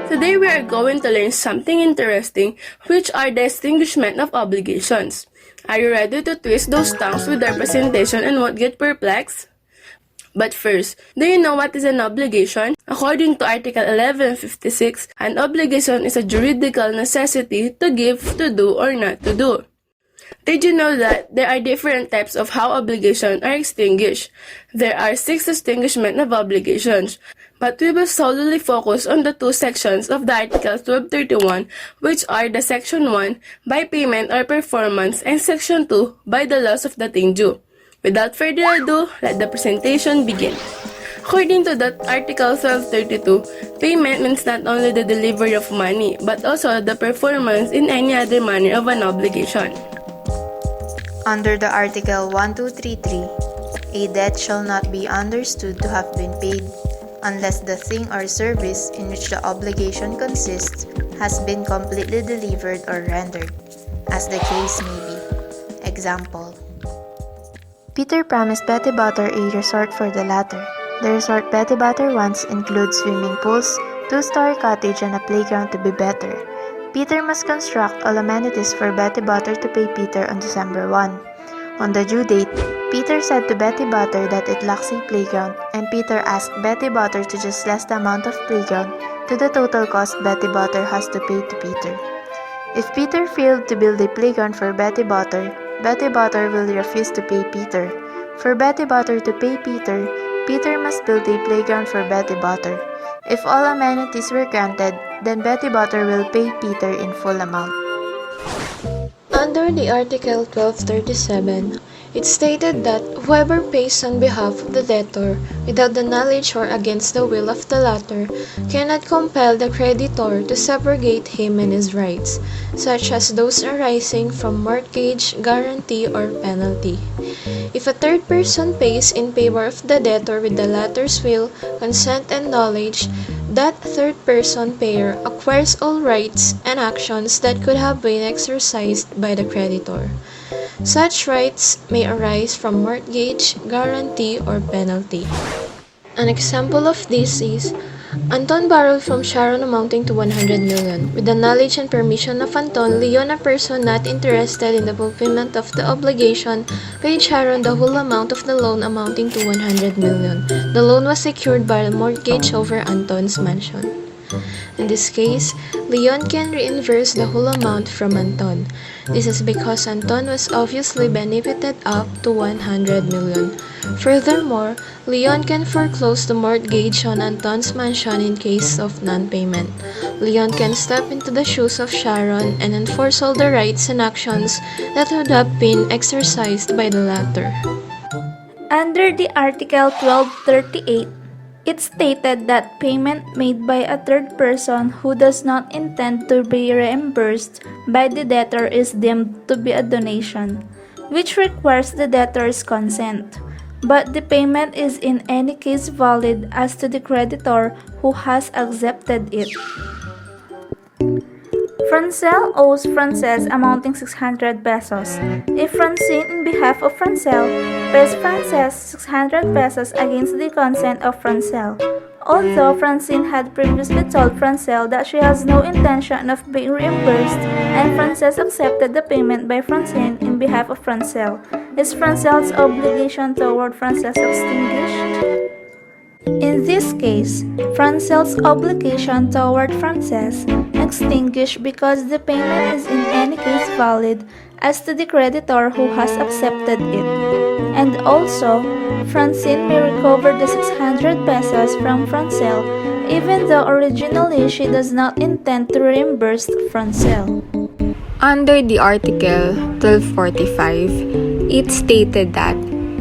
Today we are going to learn something interesting, which are the extinguishment of obligations. Are you ready to twist those tongues with our presentation and won't get perplexed? But first, do you know what is an obligation? According to Article 1156, an obligation is a juridical necessity to give, to do, or not to do. Did you know that there are different types of how obligations are extinguished? There are 6 extinguishment of obligations, but we will solely focus on the 2 sections of the Article 1231, which are the Section 1, by payment or performance, and Section 2, by the loss of the thing due. Without further ado, let the presentation begin. According to the Article 1232, payment means not only the delivery of money, but also the performance in any other manner of an obligation. Under the Article 1233, a debt shall not be understood to have been paid unless the thing or service in which the obligation consists has been completely delivered or rendered, as the case may be. Example: Peter promised Betty Butter a resort for the latter. The resort Betty Butter wants includes swimming pools, 2-story cottage, and a playground to be better. Peter must construct all amenities for Betty Butter to pay Peter on December 1. On the due date, Peter said to Betty Butter that it lacks a playground, and Peter asked Betty Butter to just less the amount of playground to the total cost Betty Butter has to pay to Peter. If Peter failed to build a playground for Betty Butter will refuse to pay Peter. For Betty Butter to pay Peter, Peter must build a playground for Betty Butter. If all amenities were granted, then Betty Butter will pay Peter in full amount. Under the Article 1237, it stated that whoever pays on behalf of the debtor without the knowledge or against the will of the latter cannot compel the creditor to subrogate him and his rights, such as those arising from mortgage, guarantee, or penalty. If a third person pays in favor of the debtor with the latter's will, consent, and knowledge, that third person payer acquires all rights and actions that could have been exercised by the creditor. Such rights may arise from mortgage, guarantee, or penalty. An example of this is, Anton borrowed from Sharon amounting to 100 million. With the knowledge and permission of Anton, Leon, a person not interested in the fulfillment of the obligation, paid Sharon the whole amount of the loan amounting to 100 million. The loan was secured by a mortgage over Anton's mansion. In this case, Leon can reimburse the whole amount from Anton. This is because Anton was obviously benefited up to 100 million. Furthermore, Leon can foreclose the mortgage on Anton's mansion in case of non-payment. Leon can step into the shoes of Sharon and enforce all the rights and actions that would have been exercised by the latter. Under the Article 1238, it stated that payment made by a third person who does not intend to be reimbursed by the debtor is deemed to be a donation, which requires the debtor's consent, but the payment is in any case valid as to the creditor who has accepted it. Francel owes Frances amounting 600 pesos. If Francine, in behalf of Francel, pays Frances 600 pesos against the consent of Francel, although Francine had previously told Francel that she has no intention of being reimbursed, and Frances accepted the payment by Francine in behalf of Francel, is Francel's obligation toward Frances extinguished? In this case, Francel's obligation toward Frances extinguished because the payment is in any case valid as to the creditor who has accepted it. And also, Francine may recover the 600 pesos from Francel even though originally she does not intend to reimburse Francel. Under the Article 1245, it stated that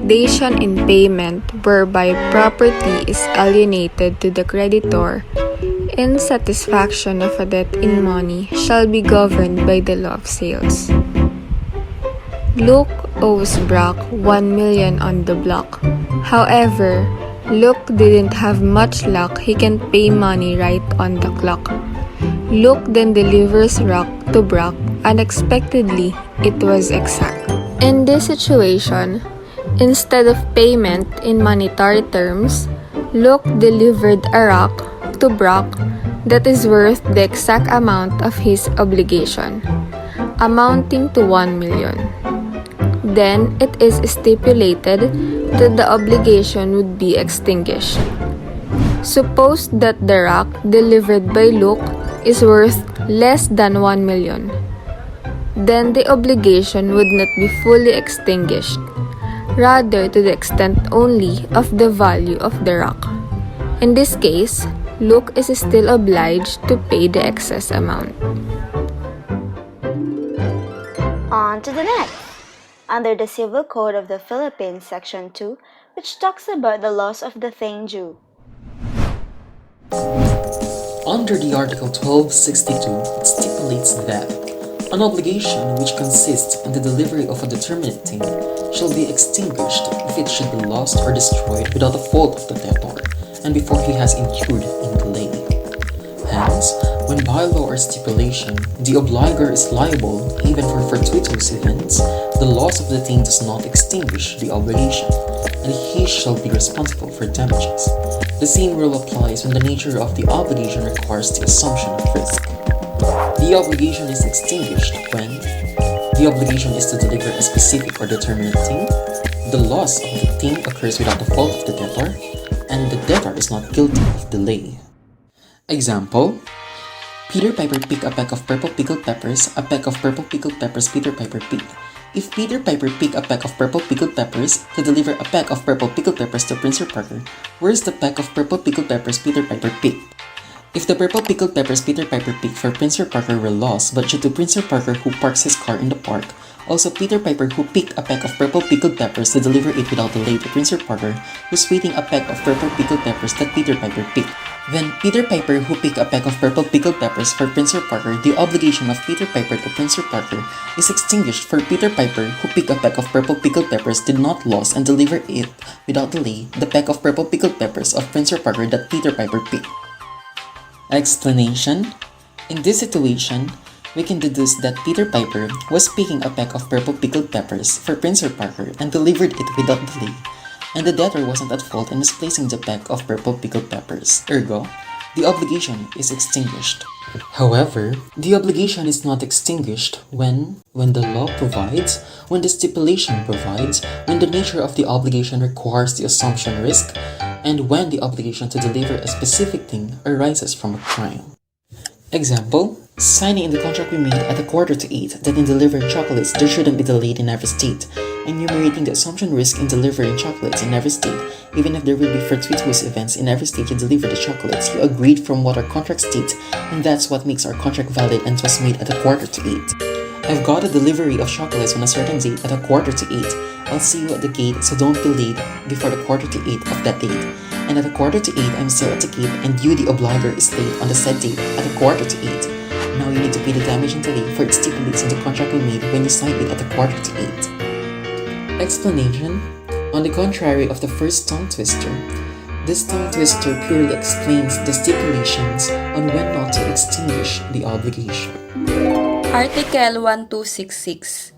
dation in payment whereby property is alienated to the creditor in satisfaction of a debt in money shall be governed by the law of sales. Luke owes Brock 1 million on the block. However, Luke didn't have much luck. He can pay money right on the clock. Luke then delivers rock to Brock. Unexpectedly, it was exact. In this situation, instead of payment in monetary terms, Luke delivered a rock to Brock that is worth the exact amount of his obligation, amounting to 1 million. Then it is stipulated that the obligation would be extinguished. Suppose that the rock delivered by Luke is worth less than 1 million. Then the obligation would not be fully extinguished, rather to the extent only of the value of the rock. In this case, Luke is still obliged to pay the excess amount. On to the next. Under the Civil Code of the Philippines, Section 2, which talks about the loss of the thing due. Under the Article 1262, it stipulates that an obligation which consists in the delivery of a determinate thing shall be extinguished if it should be lost or destroyed without the fault of the debtor, and before he has incurred in delay. Hence, when by law or stipulation, the obliger is liable even for fortuitous events, the loss of the thing does not extinguish the obligation, and he shall be responsible for damages. The same rule applies when the nature of the obligation requires the assumption of risk. The obligation is extinguished when the obligation is to deliver a specific or determinate thing, the loss of the thing occurs without the fault of the debtor, and the debtor is not guilty of delay. Example: Peter Piper picked a peck of purple pickled peppers, a peck of purple pickled peppers Peter Piper picked. If Peter Piper picked a peck of purple pickled peppers to deliver a peck of purple pickled peppers to Prince Parker, where's the peck of purple pickled peppers Peter Piper picked? If the purple pickled peppers Peter Piper picked for Prince Parker were lost but due to Prince Parker who parks his car in the park, also Peter Piper who picked a peck of purple pickled peppers to deliver it without delay to Prince Parker, who's waiting a peck of purple pickled peppers that Peter Piper picked. Then Peter Piper who picked a peck of purple pickled peppers for Prince Parker, the obligation of Peter Piper to Prince Parker is extinguished for Peter Piper who picked a peck of purple pickled peppers did not lose and deliver it without delay the peck of purple pickled peppers of Prince Parker that Peter Piper picked. Explanation: in this situation, we can deduce that Peter Piper was picking a peck of purple pickled peppers for Prince Parker and delivered it without delay, and the debtor wasn't at fault in misplacing the peck of purple pickled peppers. Ergo, the obligation is extinguished. However, the obligation is not extinguished when the law provides, when the stipulation provides, when the nature of the obligation requires the assumption risk, and when the obligation to deliver a specific thing arises from a crime. Example: signing in the contract we made at 7:45 that in delivering chocolates there shouldn't be delayed in every state, enumerating the assumption risk in delivering chocolates in every state, even if there will be fortuitous events in every state you deliver the chocolates. You agreed from what our contract states, and that's what makes our contract valid and was made at 7:45. I've got a delivery of chocolates on a certain date at 7:45. I'll see you at the gate, so don't be late before 7:45 of that date. And at 7:45, I'm still at the gate, and you, the obliger, is late on the said date at 7:45. Now you need to pay the damage and delay for it stipulates in the contract we made when you signed it at 7:45. Explanation: on the contrary of the first tongue twister, this tongue twister purely explains the stipulations on when not to extinguish the obligation. Article 1266.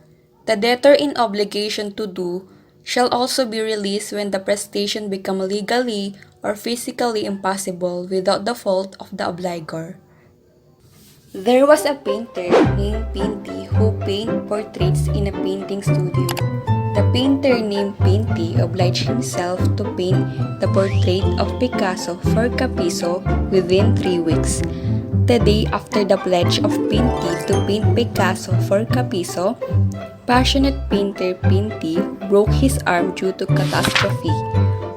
The debtor in obligation to do shall also be released when the prestation become legally or physically impossible without the fault of the obliger. There was a painter named Pinty who painted portraits in a painting studio. The painter named Pinty obliged himself to paint the portrait of Picasso for Capiso within 3 weeks. The day after the pledge of Pinty to paint Picasso for Capiso, passionate painter Pinty broke his arm due to catastrophe.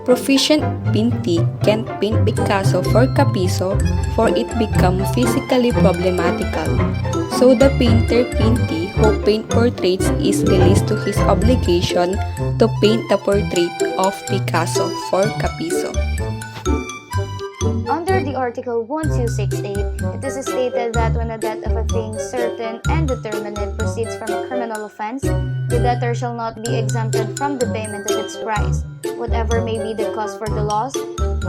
Proficient Pinty can't paint Picasso for Capiso for it become physically problematical. So the painter Pinty who paint portraits is released to his obligation to paint the portrait of Picasso for Capiso. Under the Article 1268, it is stated that when the debt of a thing certain and determinate proceeds from a criminal offense, the debtor shall not be exempted from the payment of its price, whatever may be the cause for the loss,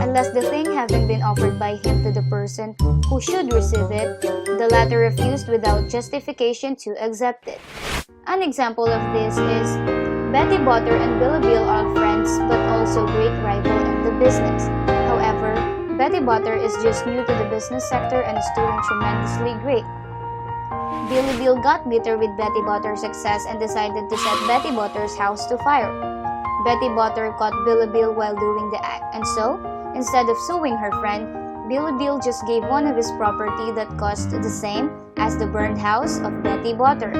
unless the thing having been offered by him to the person who should receive it, the latter refused without justification to accept it. An example of this is Betty Butter and Billy Bill are friends but also great rival in the business. However, Betty Butter is just new to the business sector and is doing tremendously great. Billy Bill got bitter with Betty Butter's success and decided to set Betty Butter's house to fire. Betty Butter caught Billy Bill while doing the act, and so, instead of suing her friend, Billy Bill just gave one of his property that cost the same as the burned house of Betty Butter.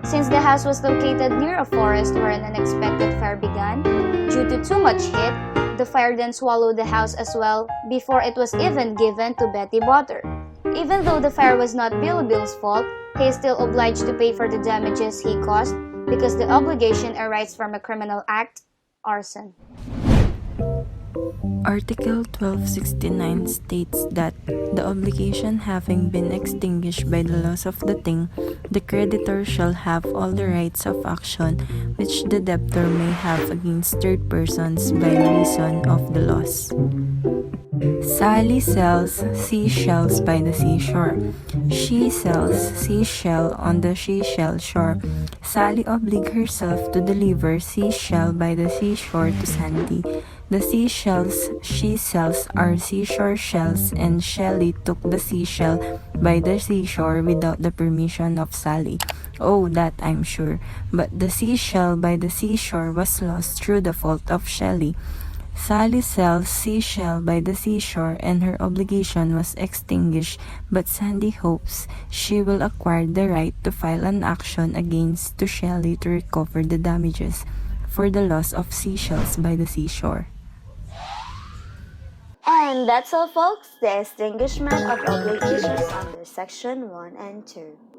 Since the house was located near a forest where an unexpected fire began, due to too much heat, the fire then swallowed the house as well before it was even given to Betty Butter. Even though the fire was not Billy Bill's fault, he is still obliged to pay for the damages he caused because the obligation arises from a criminal act, arson. Article 1269 states that the obligation having been extinguished by the loss of the thing, the creditor shall have all the rights of action which the debtor may have against third persons by reason of the loss. Sally sells seashells by the seashore. She sells seashell on the seashell shore. Sally obliged herself to deliver seashell by the seashore to Sandy. The seashells she sells are seashore shells, and Shelley took the seashell by the seashore without the permission of Sally. Oh, that I'm sure. But the seashell by the seashore was lost through the fault of Shelley. Sally sells seashell by the seashore and her obligation was extinguished, but Sandy hopes she will acquire the right to file an action against to Shelley to recover the damages for the loss of seashells by the seashore. And that's all, folks, the extinguishment of obligations under Section 1 and 2.